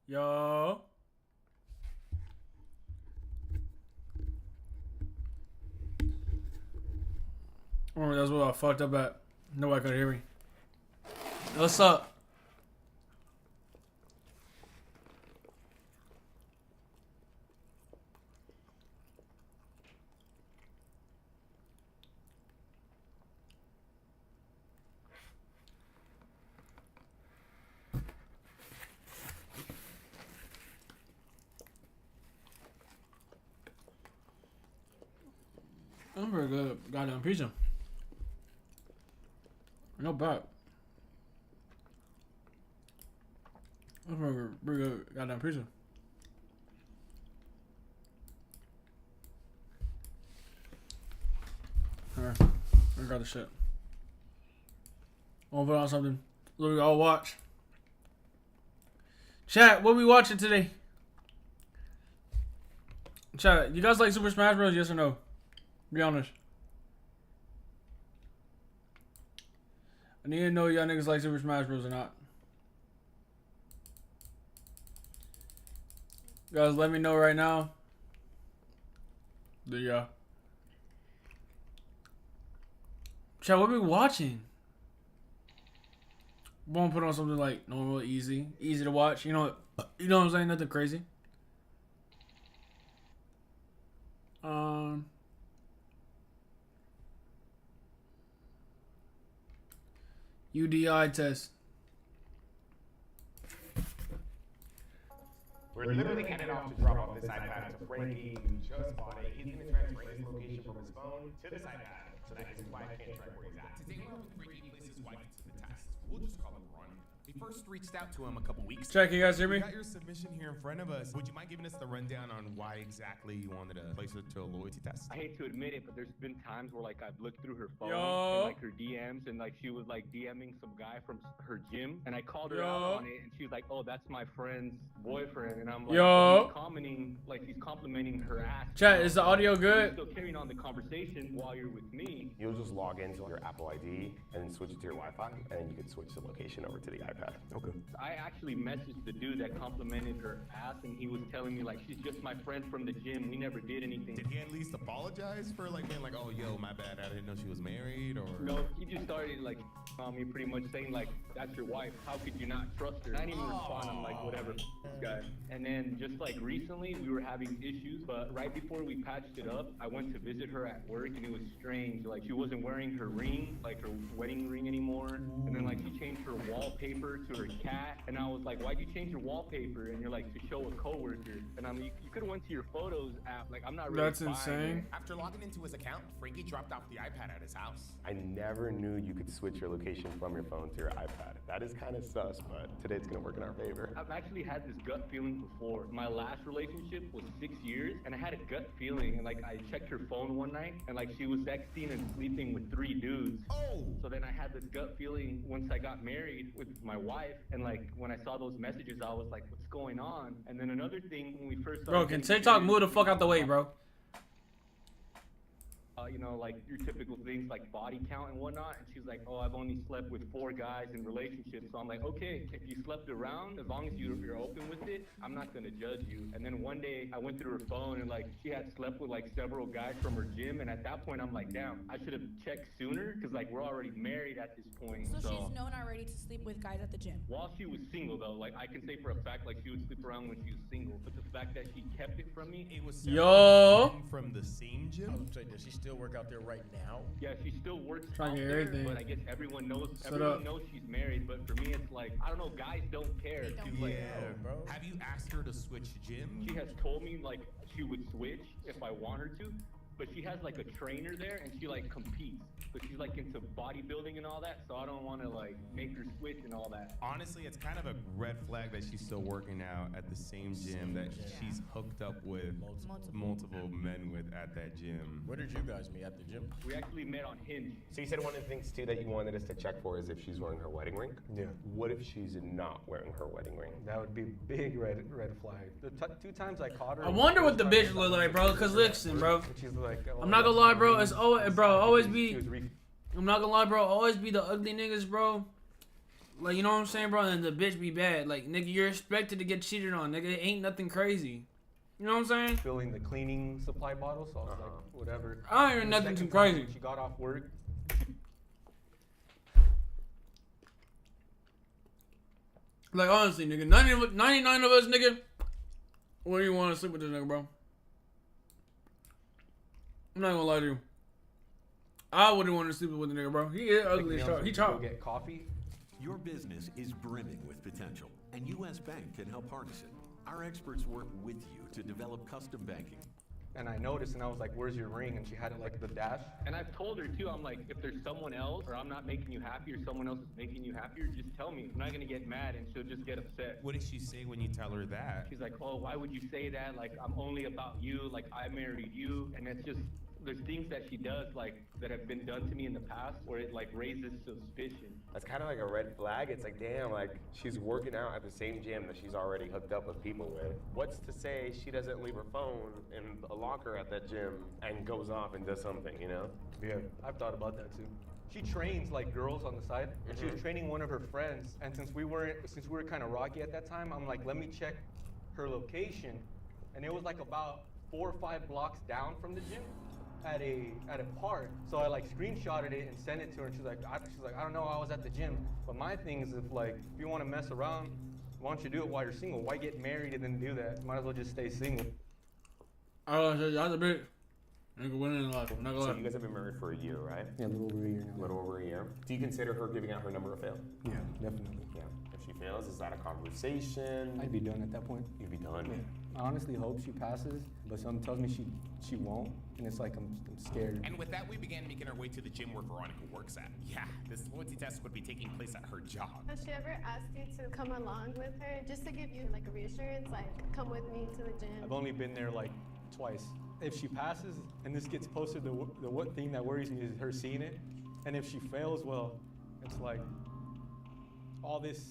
Yo. Oh, that's what I fucked up at. Nobody could hear me. What's up? I'm pretty good. Goddamn pizza. No bad. I'm pretty good. Goddamn pizza. Here, I got the shit. I'm gonna put on something. Look, we all watch. Chat, what we watching today? Chat, you guys like Super Smash Bros? Yes or no? Be honest. I need to know y'all niggas like Super Smash Bros or not. Guys, let me know right now. There you go. Chat, what we watching? Won't put on something like normal, easy to watch. You know what I'm saying? Nothing crazy. UDI test. We're literally headed off to drop off this iPad to Frankie, who just bought it. He's going to transfer his location from his phone to this iPad so that his wife can't track where he's at. Today we're helping Frankie place his wife to the test. We'll just call it a run. We first reached out to him a couple weeks ago. Check, you guys hear me? We got your submission here in front of us. Would you mind giving us the rundown on why exactly you wanted to place her to a loyalty test? I hate to admit it, but there's been times where like I've looked through her phone Yo. and like her DMs and like she was like DMing some guy from her gym and I called her Yo. out on it and she's like, "Oh, that's my friend's boyfriend," and I'm like, Yo. He's commenting like he's complimenting her ass. Chat, is the audio good? Still carrying on the conversation while you're with me. You'll just log into your Apple ID and then switch it to your Wi-Fi, and you can switch the location over to the iPad. Okay. I actually messaged the dude that complimented her ass and he was telling me like she's just my friend from the gym. We never did anything. Did he at least apologize for like being like, "Oh, yo, my bad, I didn't know she was married," or? No, he just started like on me pretty much saying like, "That's your wife. How could you not trust her?" I didn't even respond. I'm like, whatever, this guy. And then just like recently we were having issues, but right before we patched it up, I went to visit her at work and it was strange. Like she wasn't wearing her ring, like her wedding ring anymore. And then like she changed her wallpaper to her cat. And I was like, "Why'd you change your wallpaper?" And you're like, "To show a coworker." And I'm like, you could have went to your photos app. Like I'm not really That's buying insane. it. After logging into his account, Frankie dropped off the iPad at his house. I never knew you could switch your location from your phone to your iPad. That is kind of sus, but today it's gonna work in our favor. I've actually had this gut feeling before. My last relationship was 6 years, and I had a gut feeling, and like I checked her phone one night, and like she was sexting and sleeping with 3 dudes. Oh! So then I had this gut feeling once I got married with my wife, and like when I saw those messages, I was like, "What's going on?" And then another thing, when we first started Bro, can getting TikTok serious, move the fuck out the way, bro? you know, like your typical things like body count and whatnot. And she's like, "Oh, I've only slept with 4 guys in relationships." So I'm like, "Okay, if you slept around, as long as you're open with it, I'm not gonna judge you." And then one day I went through her phone and like she had slept with like several guys from her gym. And at that point, I'm like, "Damn, I should have checked sooner," because like we're already married at this point. So she's known already to sleep with guys at the gym. While she was single though, like I can say for a fact, like she would sleep around when she was single. But the fact that she kept it from me, It was Yo. men from the same gym. So does she still work out there right now? yeah, she still works Trying out to get there, everything. but I guess everyone knows Set up. she's married. But for me, it's like I don't know, guys don't care. They don't She's like, care. bro. Have you asked her to switch gyms? she has told me like she would switch if I want her to, but she has like a trainer there and she like competes. But she's like into bodybuilding and all that, so I don't want to like make her switch and all that. Honestly, it's kind of a red flag that she's still working out at the same gym that she's hooked up with multiple men with at that gym. Where did you guys meet? At the gym? We actually met on Hinge. So you said one of the things too that you wanted us to check for is if she's wearing her wedding ring. Yeah. What if she's not wearing her wedding ring? That would be big red flag. The 2 times I caught her. I wonder what the bitch look like, bro. Cause listen, bro. And she's like, oh, I'm not gonna that's lie, my bro. ring. It's always, bro. Always She be. was I'm not gonna lie, bro. Always be the ugly niggas, bro. Like, you know what I'm saying, bro? And the bitch be bad. Like, nigga, you're expected to get cheated on, nigga. It ain't nothing crazy. You know what I'm saying? Filling the cleaning supply bottle, so I was like, whatever. I ain't hear And the nothing too second time, crazy. when she got off work. Like, honestly, nigga, 99 of us, nigga, where do you want to sleep with this nigga, bro? I'm not gonna lie to you. I wouldn't want to sleep with the nigga, bro. He is ugly as shit. He Go chop. get coffee. Your business is brimming with potential, and U.S. Bank can help harness it. Our experts work with you to develop custom banking. And I noticed, and I was like, "Where's your ring?" And she had it like the dash. And I've told her too, I'm like, if there's someone else, or I'm not making you happy, or someone else is making you happier, just tell me. I'm not gonna get mad, and she'll just get upset. What did she say when you tell her that? She's like, oh, why would you say that? Like, I'm only about you, like, I married you. And it's just, there's things that she does, like, that have been done to me in the past, where it, like, raises suspicion. That's kind of like a red flag. It's like, damn, like, she's working out at the same gym that she's already hooked up with people with. What's to say she doesn't leave her phone in a locker at that gym and goes off and does something, you know? Yeah, I've thought about that too. She trains like girls on the side, and she was training one of her friends. And since we were kind of rocky at that time, I'm like, let me check her location, and it was like about 4 or 5 blocks down from the gym, at a park. So I like screenshotted it and sent it to her, and she's like, I don't know, I was at the gym. But my thing is, if you want to mess around, why don't you do it while you're single? Why get married and then do that? Might as well just stay single. I was like, that's a bit. Nigga winning in life. I'm not gonna So lie. you guys have been married for a year, right? Yeah, a little over a year A now. little over a year. Do you consider her giving out her number a fail? Yeah, definitely. Yeah. If she fails, is that a conversation? I'd be done at that point. You'd be done. Yeah. I honestly hope she passes, but something tells me she won't, and it's like I'm scared. And with that, we began making our way to the gym where Veronica works at. Yeah, this loyalty test would be taking place at her job. Has she ever asked you to come along with her just to give you like a reassurance, like come with me to the gym? I've only been there like twice. If she passes and this gets posted, the what thing that worries me is her seeing it. And if she fails, well, it's like all this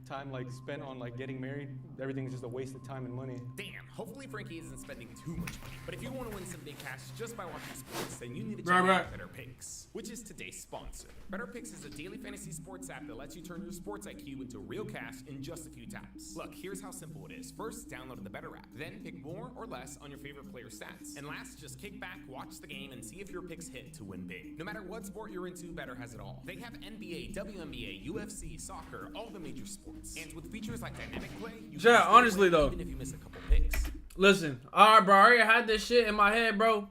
time like spent on like getting married, everything is just a waste of time and money. Damn, hopefully Frankie isn't spending too much money. But if you want to win some big cash just by watching sports, then you need to check out Better Picks, which is today's sponsor. Better Picks is a daily fantasy sports app that lets you turn your sports IQ into real cash in just a few taps. Look, here's how simple it is. First, download the Better app. Then pick more or less on your favorite player stats. And last, just kick back, watch the game, and see if your picks hit to win big. No matter what sport you're into, Better has it all. They have NBA, WNBA, UFC, soccer, all the major sports. And with features like dynamic play, you Yeah, can honestly, win though. even if you miss a couple picks. Listen, alright, bro. I already had this shit in my head, bro.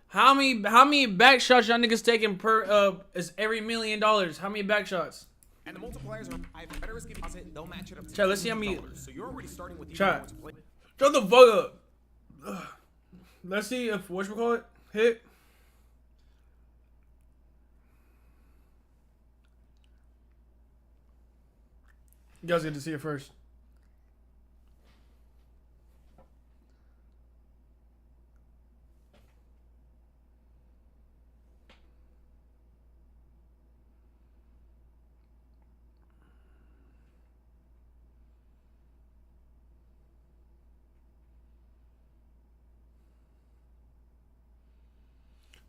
How many back shots y'all niggas taking per is every $1 million? How many back shots? And the multipliers are high. Better is giving deposit. They'll match it up to Chat, let's see how many- $2,000. So you're already starting with Chat. even more to play. Shut the fuck up. Ugh. Let's see if whatchamacallit hit. You guys get to see it first.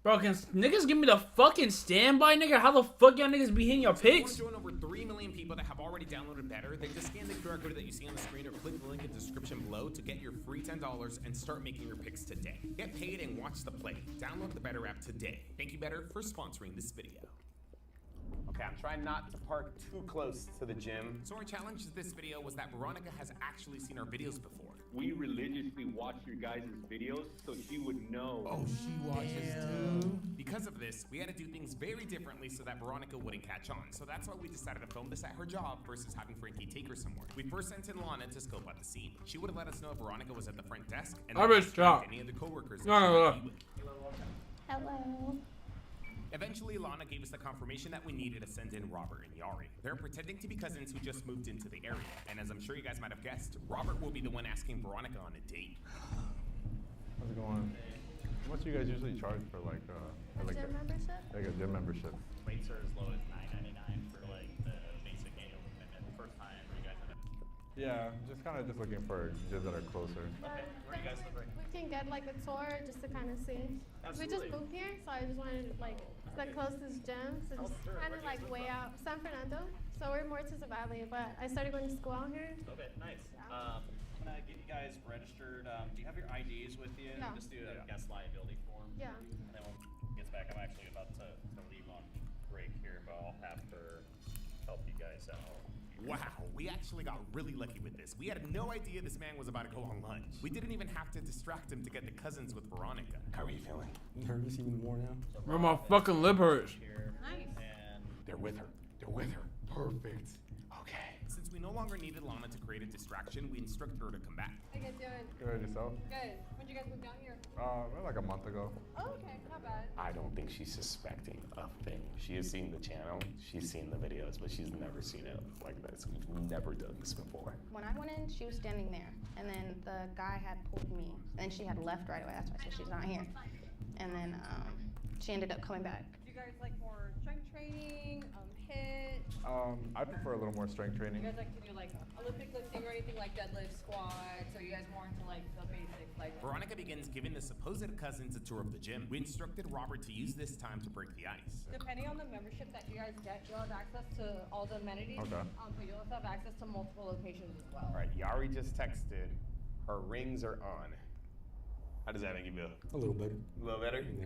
Bro, can niggas give me the fucking standby, nigga? How the fuck y'all niggas be hitting your If you want picks? to join over 3 million people that have already downloaded Better, then just scan the QR code that you see on the screen or click the link in the description below to get your free $10 and start making your picks today. Get paid and watch the play. Download the Better app today. Thank you, Better, for sponsoring this video. Okay, I'm trying not to park too close to the gym. So our challenge to this video was that Veronica has actually seen our videos before. We religiously watch your guys' videos, so she would know. Oh, she watches too. Because of this, we had to do things very differently so that Veronica wouldn't catch on. So that's why we decided to film this at her job versus having Frankie take her somewhere. We first sent in Lana to scope out the scene. She would have let us know if Veronica was at the front desk and I was shocked. any other coworkers. that No, she no, might no. be with. Hello. Eventually, Lana gave us the confirmation that we needed to send in Robert and Yari. They're pretending to be cousins who just moved into the area. And as I'm sure you guys might have guessed, Robert will be the one asking Veronica on a date. How's it going? How much do you guys usually charge for like Gym membership? like a gym membership? Rates are as low as $9.99 for like the basic annual commitment. First time you guys have it. Yeah, just kind of just looking for gyms that are closer. Okay, where do you guys live right now? We can get like a tour just to kind of see. We just Absolutely. moved here, so I just wanted to like It's the closest gym, so just kind of like way out. San Fernando. So we're more to the valley, but I started going to school out here. Okay, nice. I'm gonna get you guys registered. Do you have your IDs with you? Yeah. Just do a guest liability form. Yeah. And then when he gets back, I'm actually about to leave on break here, but I'll have her help you guys out. Wow, we actually got really lucky with this. We had no idea this man was about to go on lunch. We didn't even have to distract him to get the cousins with Veronica. How are you feeling? Nervous even more now. Bro, my fucking lip hurts. Nice. And They're with her. They're with her. Perfect. Okay. Since we no longer needed Lana to create a distraction, we instructed her to come back. How you guys doing? Good, yourself? Good. When did you guys move down here? Maybe like a month ago. Oh, okay. Not bad. I don't think she's suspecting a thing. She has seen the channel, she's seen the videos, but she's never seen it like this. We've never done this before. When I went in, she was standing there, and then the guy had pulled me, and she had left right away. That's why I said she's not here. And then she ended up coming back. Do you guys like more strength training, HIIT? I prefer a little more strength Do training. you guys like to do like Olympic lifting or anything like deadlift, squats? Or are you guys more into like the basics? Like Veronica begins giving the supposed cousins a tour of the gym. We instructed Robert to use this time to break the ice. depending on the membership that you guys get, you'll have access to all the amenities. Okay. But you'll also have access to multiple locations as well. All right, Yari just texted. Her rings are on. How does that make you feel? A little better. A little better? Yeah.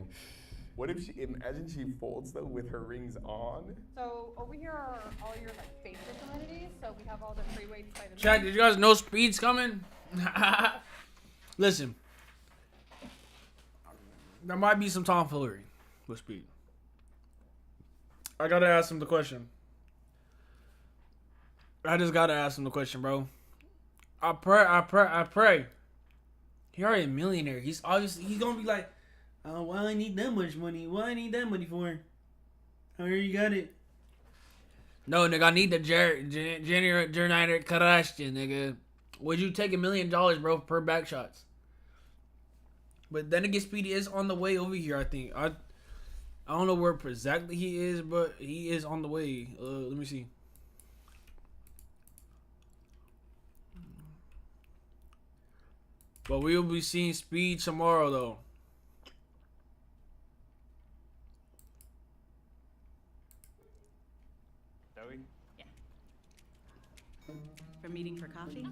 What if she, imagine she folds though with her rings on? So over here are all your like basic amenities. So we have all the free weights by the Chat, did you guys know Speed's coming? Listen. There might be some tomfoolery with Speed. I gotta ask him the question. I just gotta ask him the question, bro. I pray. He already a millionaire. He's gonna be like, oh, why I need that much money? Why I need that money for? I already got it. No, nigga, I need the generator Karashkin, nigga. Would you take $1 million, bro, per back shots? But then again, Speedy is on the way over here, I think. I don't know where exactly he is, but he is on the way. Let me see. But we will be seeing Speed tomorrow, though. Joey? For meeting for coffee?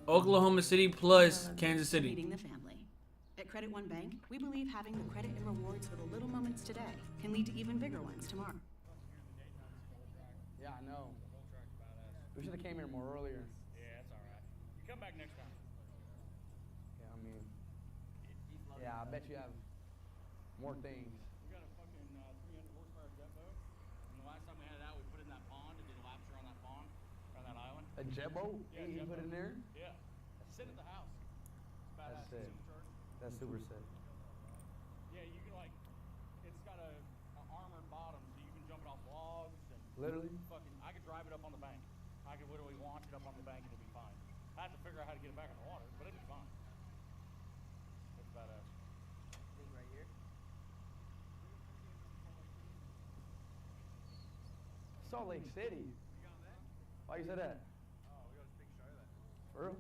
Oklahoma City plus Kansas City. Meeting the family. At Credit One Bank, we believe having the credit and rewards for the little moments today can lead to even bigger ones tomorrow. Yeah, I know. We should have came here more earlier. Yeah, that's all right. You come back next time. Yeah, I mean, yeah, I bet you have more things. We got a fucking 300 horsepower jet boat. And the last time we had it out, we put it in that pond and did a lap around that pond, around that island. A jet boat? Yeah, you jet put boat. in there? Yeah. Sit at the house. It's badass. That's sick. Supercharged. That's super sick. Yeah, you can like, it's got a armored bottom, so you can jump it off logs and Literally? fucking. I could drive it up on the bank. I could literally launch it up on the bank and it'd be fine. I have to figure out how to get it back in the water, but it'd be fine. It's badass. This right here? Salt Lake City. Why you said that? Oh, we got a big show there. For real?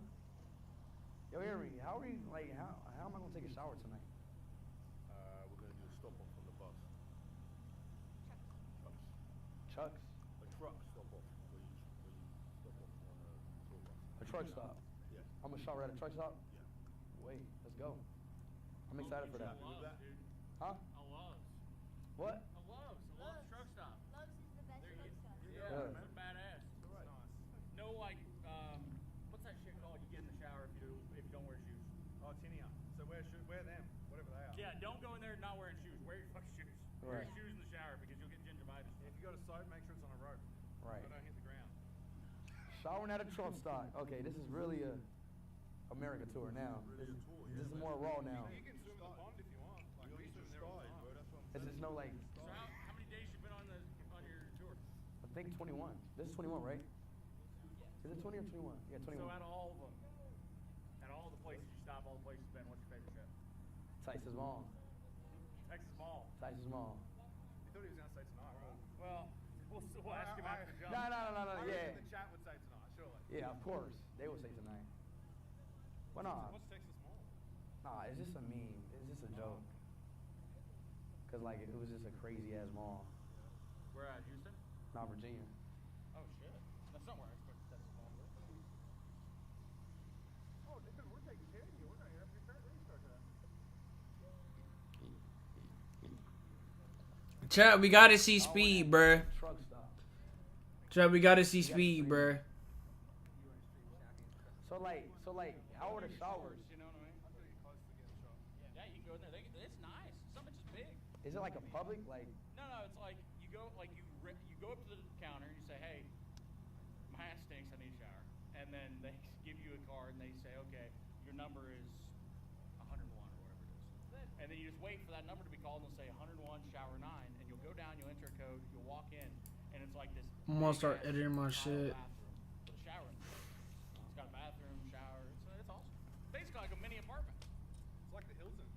Yo, hear me. How are you, like, how am I gonna take a shower tonight? We're gonna do a stop off from the bus. Chucks? A truck stop off. Where you stop off on a tour bus. A truck stop? Yeah. I'm gonna shower at a truck stop? Yeah. Wait, let's go. I'm excited for that. Dude. Huh? I loves. What? I loves truck stop. Loves is the best truck stop. Yeah. It's badass. No, like, what's that shit called? You get in the shower if you don't wear shoes. Oh, tinea. So wear them, whatever they are. Yeah, don't go in there not wearing shoes. Wear your fucking shoes. Wear Right. your shoes in the shower because you'll get gingivitis. If you go to soap, make sure it's on a rope. Right. So don't hit the ground. Showering at a truck stop. Okay, this is really a America tour now. This is more raw now. You can swim in the pond if you want. Like, we swim there all the time. Bro, that's what I'm It's just no like, So how many days you been on your tour? I think 21. This is 21, right? Is it 20 or 21? Yeah, 21. So out of all of them, out of all the places you stop, all the places you've been, what's your favorite trip? Texas Mall. Texas Mall. Texas Mall. You thought he was gonna say tonight, right? Well, we'll ask him after the jump. No, I yeah. reckon the chat would say tonight, surely. Yeah, of course. They will say tonight. But nah. What's Texas Mall? Nah, it's just a meme. It's just a joke. Cause like it was just a crazy ass mall. Where at? Houston? Not Virginia. Oh shit. That's not where I expected that to fall. Oh, dude, we're taking care of you. We're not here for your current restart time. Chat, we gotta see speed, bruh. Truck stop. Chat, we gotta see speed, bruh. So like, I order showers. You know what I mean? Yeah, you can go in there. It's nice. Some of it's just big. Is it like a public like? No, it's like you go up to the counter. You say, hey, my ass stinks. I need a shower. And then they give you a card and they say, okay, your number is 101 or whatever it is. And then you just wait for that number to be called and they'll say 101 shower 9, and you'll go down, you'll enter a code, you'll walk in, and it's like this. I'm gonna start editing my shit.